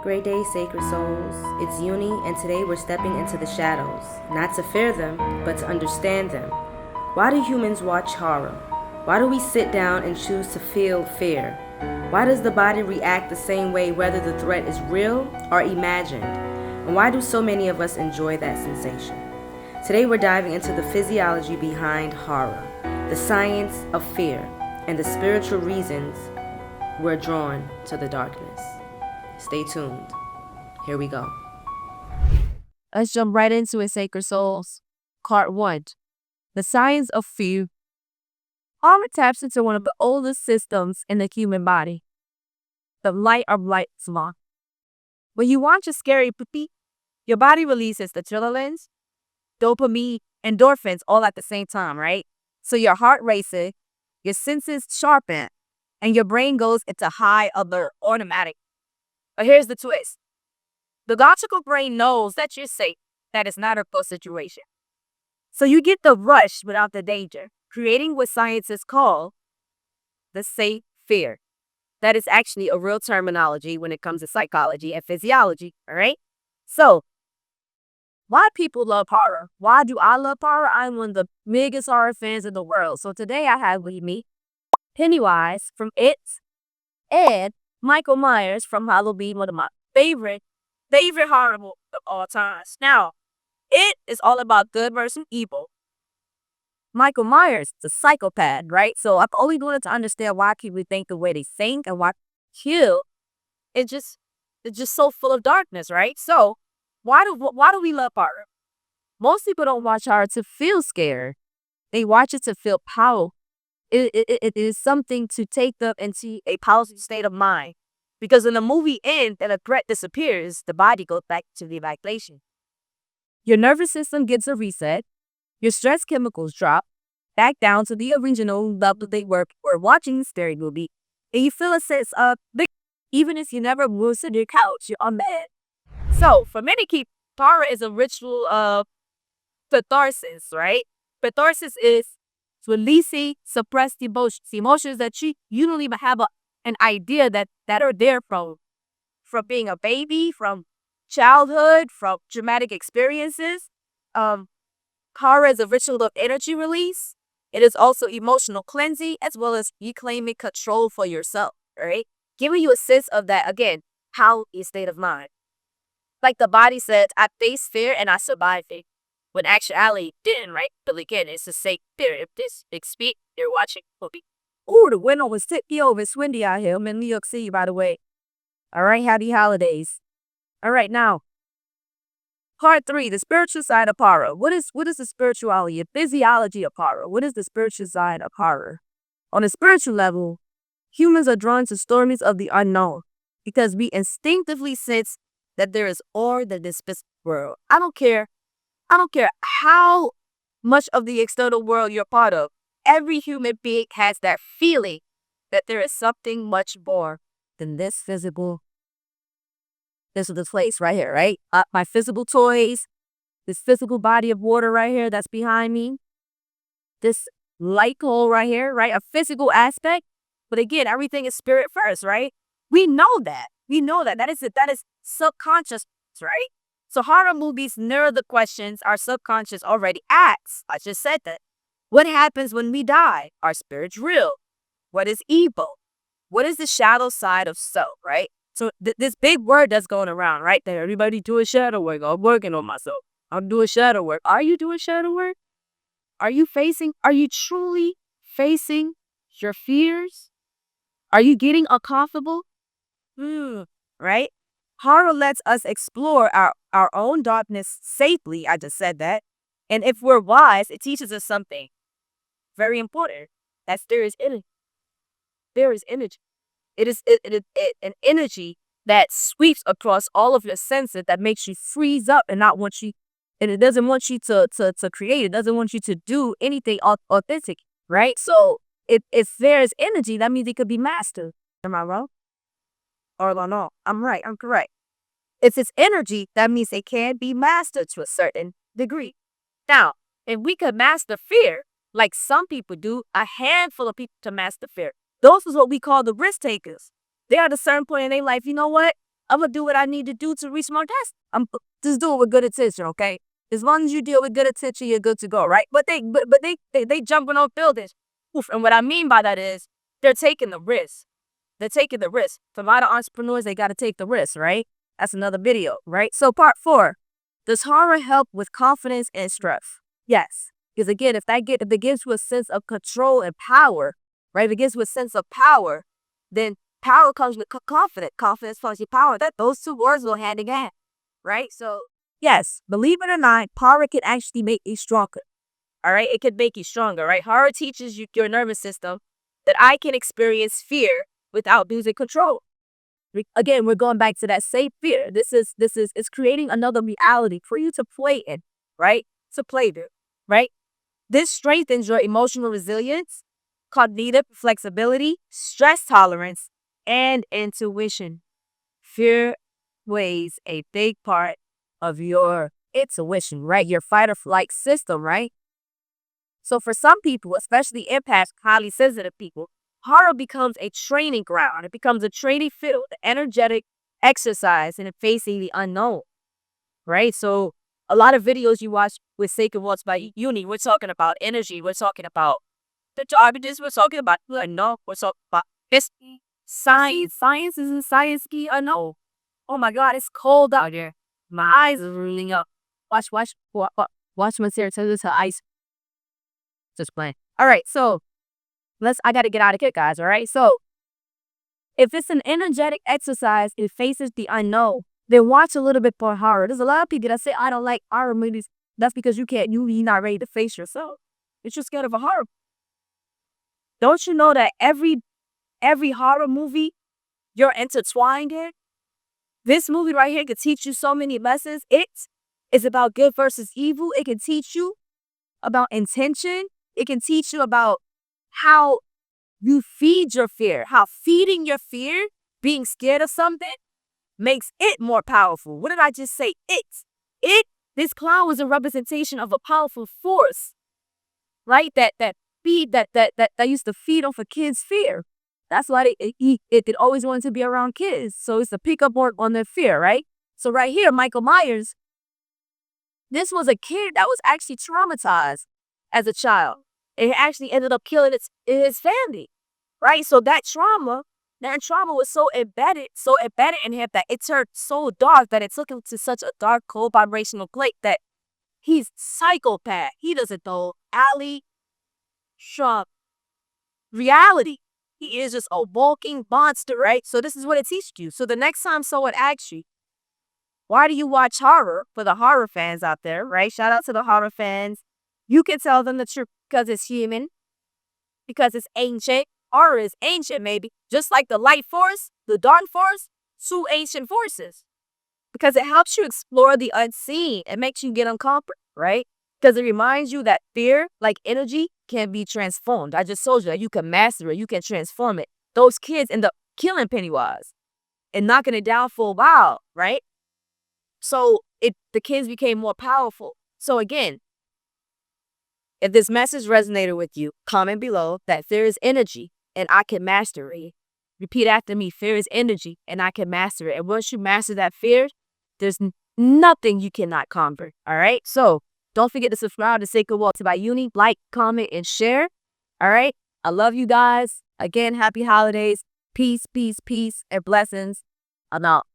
Great day, sacred souls. It's Uni, and today we're stepping into the shadows, not to fear them, but to understand them. Why do humans watch horror? Why do we sit down and choose to feel fear? Why does the body react the same way whether the threat is real or imagined? And why do so many of us enjoy that sensation? Today we're diving into the physiology behind horror, the science of fear, and the spiritual reasons we're drawn to the darkness. Stay tuned. Here we go. Let's jump right into it, Sacred Souls. Part 1. The Science of Fear. Horror taps into one of the oldest systems in the human body, the light of light smoke. When you watch a scary movie, your body releases the adrenaline, dopamine, endorphins all at the same time, right? So your heart races, your senses sharpen, and your brain goes into high alert automatic. But here's the twist. The logical brain knows that you're safe, that it's not a close situation. So you get the rush without the danger, creating what scientists call the safe fear. That is actually a real terminology when it comes to psychology and physiology, all right? So, why people love horror? Why do I love horror? I'm one of the biggest horror fans in the world. So today I have with me Pennywise from It and Michael Myers from Halloween, one of my favorite horror movies of all times. Now, It is all about good versus evil. Michael Myers is a psychopath, right? So I've always wanted to understand why people think the way they think and why kill. It's just so full of darkness, right? So why do we love horror? Most people don't watch horror to feel scared. They watch it to feel powerful. It is something to take them into a powerful state of mind. Because when the movie ends and a threat disappears, the body goes back to the evacuation. Your nervous system gets a reset. Your stress chemicals drop back down to the original level they were before watching the scary movie. And you feel a sense of victory. Even if you never moved to your couch, you're unmanned. So, for many people, horror is a ritual of catharsis, right? Catharsis is releasing suppressed emotions that you don't even have an idea that are there from being a baby, from childhood, from traumatic experiences. Horror is a ritual of energy release. It is also emotional cleansing as well as reclaiming control for yourself, right? Giving you a sense of that, again, how a state of mind. Like the body said, I faced fear and I survived it. When actuality didn't, right? But again, it's a safe fear. If this expect you're watching a movie. Ooh, the winter was tippy over. It's windy out here. I'm in New York City, by the way. All right, happy holidays. All right, now, part 3, the spiritual side of horror. What is the spirituality, the physiology of horror? What is the spiritual side of horror? On a spiritual level, humans are drawn to stories of the unknown because we instinctively sense that there is more than this physical world. I don't care how much of the external world you're part of. Every human being has that feeling that there is something much more than this physical. This is the place right here, right? My physical toys, this physical body of water right here that's behind me, this light pole right here, right? A physical aspect. But again, everything is spirit first, right? We know that. That is subconscious, right? So horror movies narrow the questions our subconscious already asks. I just said that. What happens when we die? Are spirits real? What is evil? What is the shadow side of self, right? So this big word that's going around, right? That everybody doing shadow work. I'm working on myself. I'm doing shadow work. Are you doing shadow work? Are you truly facing your fears? Are you getting uncomfortable? Right? Horror lets us explore our own darkness safely. I just said that. And if we're wise, it teaches us something very important. That's there is energy. There is energy. It is an energy that sweeps across all of your senses that makes you freeze up and not want you, and it doesn't want you to create. It doesn't want you to do anything authentic, right? So if there is energy, that means it could be mastered. Am I wrong? Or no, I'm right. I'm correct. If it's energy, that means it can be mastered to a certain degree. Now, if we could master fear, like some people do, a handful of people to master fear. Those is what we call the risk takers. They are at a certain point in their life, you know what? I'm gonna do what I need to do to reach my test. I'm just do it with good intention, okay? As long as you deal with good intention, you're good to go, right? But they jumping off buildings. Oof. And what I mean by that is they're taking the risk. They're taking the risk. For a lot of entrepreneurs, they got to take the risk, right? That's another video, right? So part 4, does horror help with confidence and stress? Yes. Because again, if it gives you a sense of control and power, right? If it gives you a sense of power, then power comes with confidence. Confidence plus your power. That those two words go hand in hand, right? So yes, believe it or not, horror can actually make you stronger. All right, it could make you stronger, right? Horror teaches you your nervous system that I can experience fear without losing control. Again, we're going back to that safe fear. This is it's creating another reality for you to play in, right? To play through, right? This strengthens your emotional resilience, cognitive flexibility, stress tolerance, and intuition. Fear plays a big part of your intuition, right? Your fight or flight system, right? So for some people, especially empaths, highly sensitive people, horror becomes a training ground. It becomes a training field, energetic exercise in facing the unknown, right? So a lot of videos you watch with Sacred Walks by Uni, we're talking about energy. We're talking about the darkness. We're talking about the unknown. We're talking about history, science. Science isn't science key unknown. Oh my God, it's cold out there. My eyes are rolling up. Watch my Sarah tell this her ice. Just playing. All right, so I got to get out of here, guys. All right, so if it's an energetic exercise, it faces the unknown. Then watch a little bit more horror. There's a lot of people that say I don't like horror movies. That's because you're not ready to face yourself. You're just scared of a horror. Don't you know that every horror movie you're intertwined in? This movie right here could teach you so many lessons. It is about good versus evil. It can teach you about intention. It can teach you about how you feed your fear, how feeding your fear, being scared of something, makes it more powerful. What did I just say? This clown was a representation of a powerful force, right? That used to feed off a kid's fear. That's why it always wanted to be around kids. So it's to pick up on their fear, right? So right here, Michael Myers, this was a kid that was actually traumatized as a child. It actually ended up killing his family, right? So that trauma was so embedded in him that it turned so dark that it took him to such a dark, cold vibrational plate that he's psychopath. He doesn't know alley from reality. He is just a walking monster, right? So this is what it teaches you. So the next time someone asks you, why do you watch horror? For the horror fans out there, right? Shout out to the horror fans. You can tell them the truth because it's human, because it's ancient. Horror is ancient, maybe. Just like the light force, the dark force, two ancient forces. Because it helps you explore the unseen. It makes you get uncomfortable, right? Because it reminds you that fear, like energy, can be transformed. I just told you that you can master it. You can transform it. Those kids end up killing Pennywise and knocking it down for a while, right? So the kids became more powerful. So again, if this message resonated with you, comment below that fear is energy and I can master it. Repeat after me, fear is energy and I can master it. And once you master that fear, there's nothing you cannot conquer. All right? So don't forget to subscribe to Sacred Walks by Uni. Like, comment, and share. All right? I love you guys. Again, happy holidays. Peace, peace, peace, and blessings. I'm out.